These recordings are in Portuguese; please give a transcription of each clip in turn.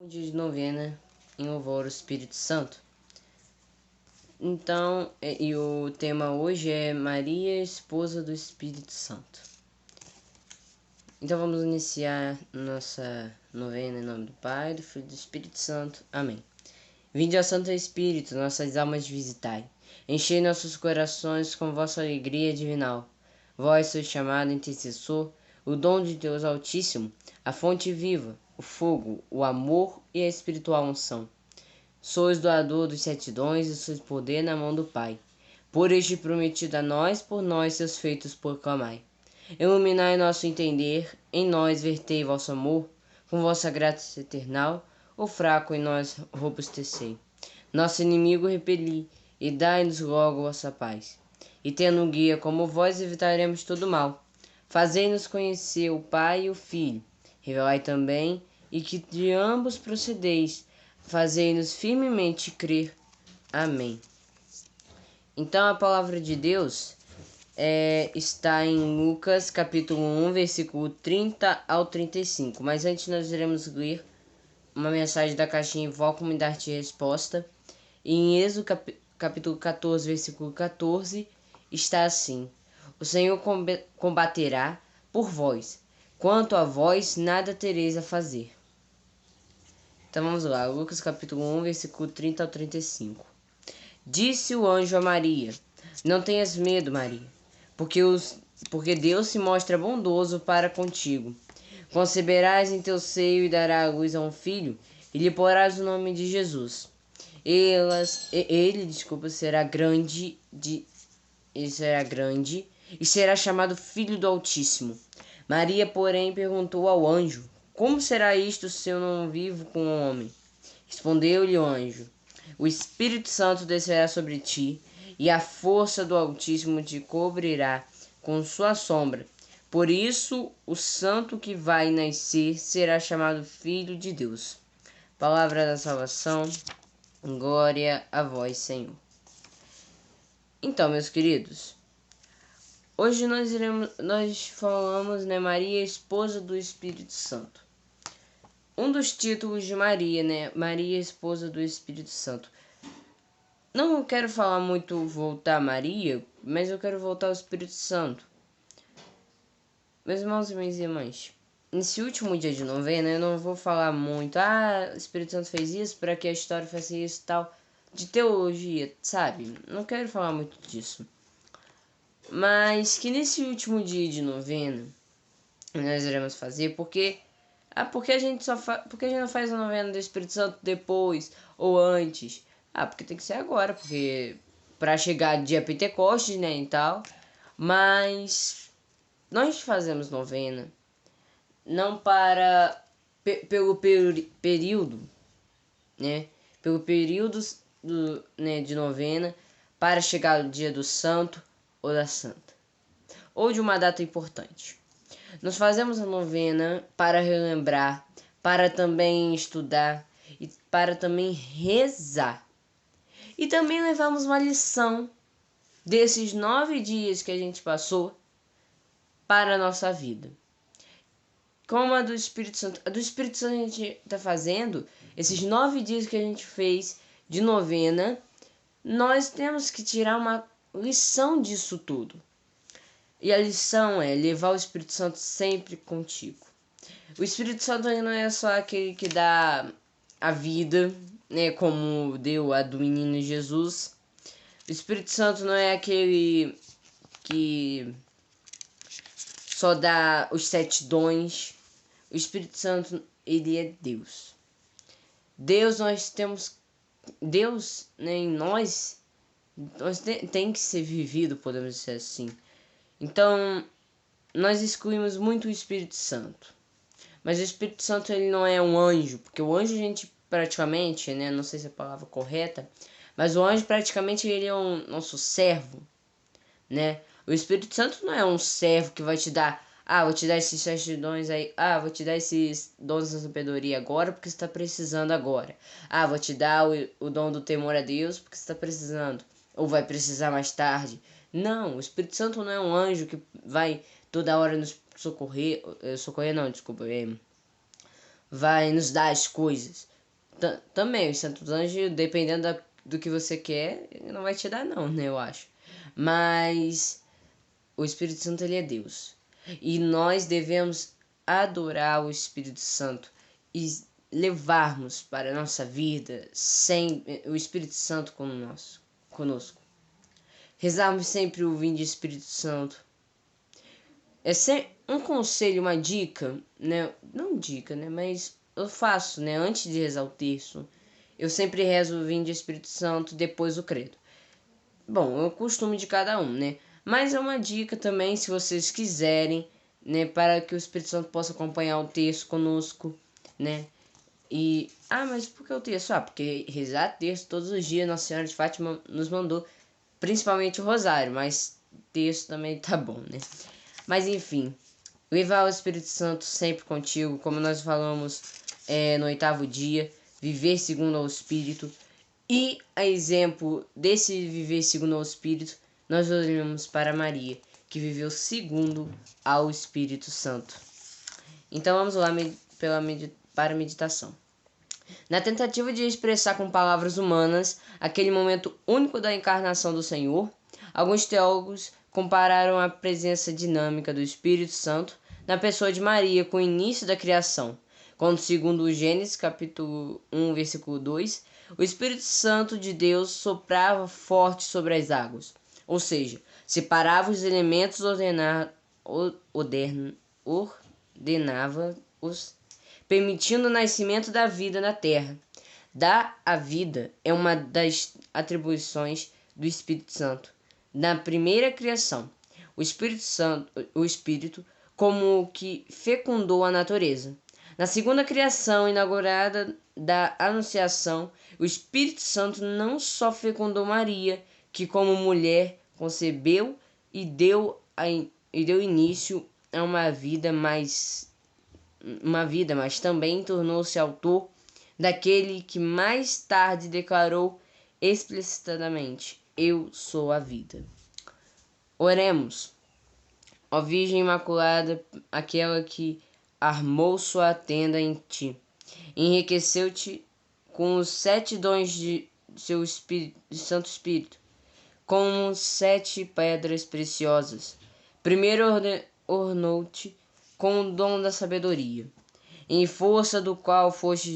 Dia de novena em louvor ao Espírito Santo. Então, e o tema hoje é Maria, esposa do Espírito Santo. Então vamos iniciar nossa novena em nome do Pai, do Filho e do Espírito Santo. Amém. Vinde ao Santo Espírito, nossas almas visitai. Enchei nossos corações com vossa alegria divinal. Vós sois chamado intercessor, o dom de Deus Altíssimo, a fonte viva, o fogo, o amor e a espiritual unção. Sois doador dos 7 dons e sois poder na mão do Pai. Por este prometido a nós, por nós seus feitos proclamai. Iluminai nosso entender, em nós vertei vosso amor, com vossa graça eternal, o fraco em nós robustecei. Nosso inimigo repeli, e dai-nos logo vossa paz. E tendo guia como vós, evitaremos todo mal. Fazei-nos conhecer o Pai e o Filho. Revelai também, e que de ambos procedeis, fazei-nos firmemente crer. Amém. Então a palavra de Deus está em Lucas capítulo 1, versículo 30 ao 35. Mas antes nós iremos ler uma mensagem da caixinha Invoca-me dar-te resposta. E em Êxodo capítulo 14, versículo 14, está assim: O Senhor combaterá por vós, quanto a vós nada tereis a fazer. Então vamos lá, Lucas capítulo 1, versículo 30 ao 35. Disse o anjo a Maria: Não tenhas medo, Maria, porque Deus se mostra bondoso para contigo. Conceberás em teu seio e darás à luz a um filho, e lhe porás o nome de Jesus. Ele será grande e será chamado Filho do Altíssimo. Maria, porém, perguntou ao anjo: Como será isto se eu não vivo com um homem? Respondeu-lhe o anjo: O Espírito Santo descerá sobre ti, e a força do Altíssimo te cobrirá com sua sombra. Por isso, o santo que vai nascer será chamado Filho de Deus. Palavra da salvação. Glória a vós, Senhor. Então, meus queridos, hoje nós falamos, Maria, esposa do Espírito Santo. Um dos títulos de Maria, Maria, esposa do Espírito Santo. Não quero falar muito voltar a Maria, mas eu quero voltar ao Espírito Santo. Meus irmãos e minhas irmãs, nesse último dia de novena eu não vou falar muito, o Espírito Santo fez isso para que a história faça isso e tal, de teologia, sabe? Não quero falar muito disso. Mas que nesse último dia de novena nós iremos fazer, porque a gente porque a gente não faz a novena do Espírito Santo depois ou antes? Porque tem que ser agora, porque para chegar dia Pentecostes, e tal. Mas nós fazemos novena não para pelo período, pelo período de novena para chegar o dia do santo ou da santa, ou de uma data importante. Nós fazemos a novena para relembrar, para também estudar e para também rezar. E também levamos uma lição desses 9 dias que a gente passou para a nossa vida. Como a do Espírito Santo. A do Espírito Santo a gente está fazendo, esses 9 dias que a gente fez de novena, nós temos que tirar uma lição disso tudo. E a lição é levar o Espírito Santo sempre contigo. O Espírito Santo não é só aquele que dá a vida, como deu a do menino Jesus. O Espírito Santo não é aquele que só dá os 7 dons. O Espírito Santo, ele é Deus. Deus, em nós tem que ser vivido, podemos dizer assim. Então, nós excluímos muito o Espírito Santo. Mas o Espírito Santo, ele não é um anjo, porque o anjo a gente praticamente, não sei se é a palavra correta, mas o anjo praticamente ele é um nosso servo, O Espírito Santo não é um servo que vai te dar, vou te dar esses 7 dons aí, vou te dar esses dons da sabedoria agora porque você está precisando agora. Vou te dar o dom do temor a Deus porque você está precisando, ou vai precisar mais tarde. Não, o Espírito Santo não é um anjo que vai toda hora nos socorrer, vai nos dar as coisas. Também, os santos anjos, dependendo do que você quer, não vai te dar não, né, eu acho. Mas o Espírito Santo, ele é Deus. E nós devemos adorar o Espírito Santo e levarmos para a nossa vida sem o Espírito Santo conosco. Rezarmos sempre o Vinde Espírito Santo. É sempre um conselho, uma dica, né? Não dica, né? Mas eu faço, né? Antes de rezar o terço, eu sempre rezo o Vinde Espírito Santo, depois o credo. Bom, é o costume de cada um, né? Mas é uma dica também, se vocês quiserem, né? Para que o Espírito Santo possa acompanhar o terço conosco, né? Mas por que o terço? Porque rezar terço todos os dias, Nossa Senhora de Fátima nos mandou, principalmente o rosário, mas terço também tá bom, né? Mas enfim, levar o Espírito Santo sempre contigo, como nós falamos no 8º dia, viver segundo ao Espírito. E a exemplo desse viver segundo ao Espírito, nós olhamos para Maria, que viveu segundo ao Espírito Santo. Então vamos lá para a meditação. Na tentativa de expressar com palavras humanas aquele momento único da encarnação do Senhor, alguns teólogos compararam a presença dinâmica do Espírito Santo na pessoa de Maria com o início da criação, quando, segundo o Gênesis capítulo 1, versículo 2, o Espírito Santo de Deus soprava forte sobre as águas, ou seja, separava os elementos, ordenava-os, permitindo o nascimento da vida na terra. Dar a vida é uma das atribuições do Espírito Santo. Na primeira criação, o Espírito como o que fecundou a natureza. Na segunda criação, inaugurada da Anunciação, o Espírito Santo não só fecundou Maria, que como mulher concebeu e deu início a uma vida, mas também tornou-se autor daquele que mais tarde declarou explicitamente: Eu sou a vida. Oremos. Ó Virgem Imaculada, aquela que armou sua tenda em ti, enriqueceu-te com os 7 dons de seu Santo Espírito, como 7 pedras preciosas. Primeiro ornou-te com o dom da sabedoria, em força do qual foste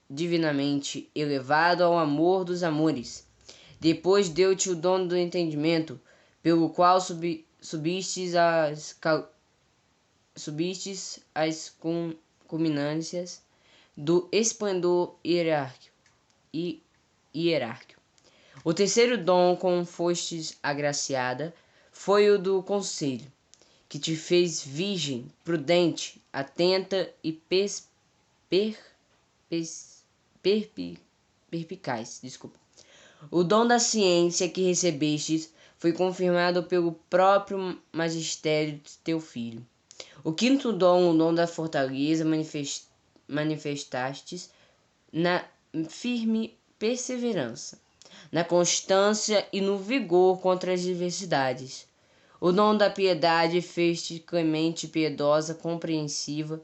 divinamente elevado ao amor dos amores. Depois deu-te o dom do entendimento, pelo qual subistes às culminâncias do esplendor hierárquico. O terceiro dom com fostes agraciada foi o do conselho, que te fez virgem, prudente, atenta e perspicaz. O dom da ciência que recebestes foi confirmado pelo próprio magistério de teu filho. O quinto dom, o dom da fortaleza, manifestastes na firme perseverança, na constância e no vigor contra as diversidades. O dom da piedade fez-te clemente, piedosa, compreensiva,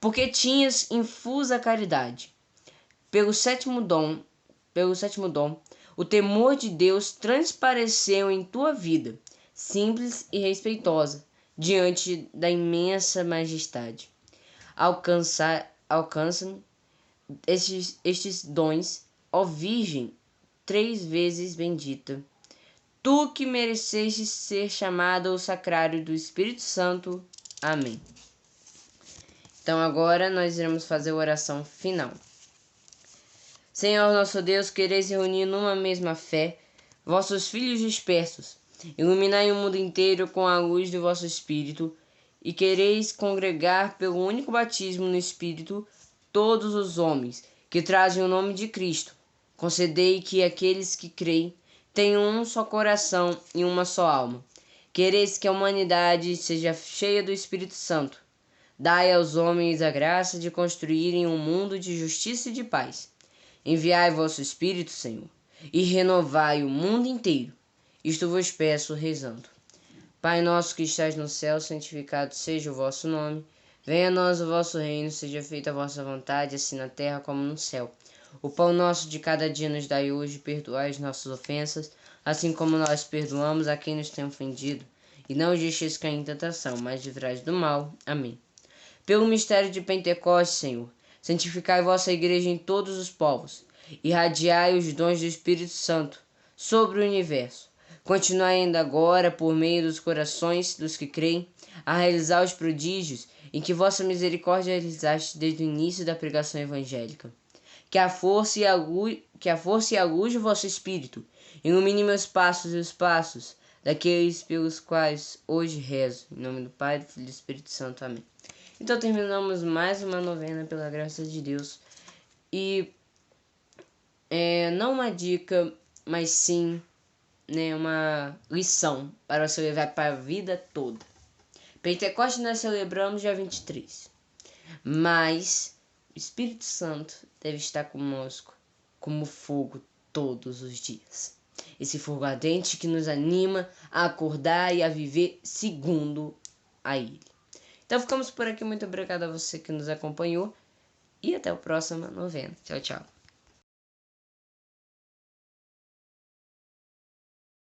porque tinhas infusa caridade. Pelo sétimo dom, o temor de Deus transpareceu em tua vida, simples e respeitosa, diante da imensa majestade. Alcançam estes dons, ó Virgem, 3 vezes bendita, tu que mereceste ser chamada ao sacrário do Espírito Santo. Amém. Então agora nós iremos fazer a oração final. Senhor nosso Deus, quereis reunir numa mesma fé vossos filhos dispersos, iluminai o mundo inteiro com a luz do vosso Espírito, e quereis congregar pelo único batismo no Espírito todos os homens que trazem o nome de Cristo. Concedei que aqueles que creem tenham um só coração e uma só alma. Quereis que a humanidade seja cheia do Espírito Santo. Dai aos homens a graça de construírem um mundo de justiça e de paz. Enviai vosso Espírito, Senhor, e renovai o mundo inteiro. Isto vos peço rezando. Pai nosso que estais no céu, santificado seja o vosso nome. Venha a nós o vosso reino, seja feita a vossa vontade, assim na terra como no céu. O pão nosso de cada dia nos dai hoje, perdoai as nossas ofensas, assim como nós perdoamos a quem nos tem ofendido. E não os deixeis cair em tentação, mas livrai-nos do mal. Amém. Pelo mistério de Pentecostes, Senhor, santificai vossa igreja em todos os povos, irradiai os dons do Espírito Santo sobre o universo. Continuai ainda agora, por meio dos corações dos que creem, a realizar os prodígios em que vossa misericórdia realizaste desde o início da pregação evangélica. Que a força e a luz do vosso Espírito ilumine meus passos e os passos daqueles pelos quais hoje rezo. Em nome do Pai, do Filho e do Espírito Santo. Amém. Então terminamos mais uma novena pela graça de Deus. E não uma dica, mas sim, uma lição para você levar para a vida toda. Pentecostes nós celebramos dia 23. Mas o Espírito Santo deve estar conosco como fogo todos os dias. Esse fogo ardente que nos anima a acordar e a viver segundo a Ele. Então ficamos por aqui. Muito obrigado a você que nos acompanhou. E até o próximo novena. Tchau, tchau.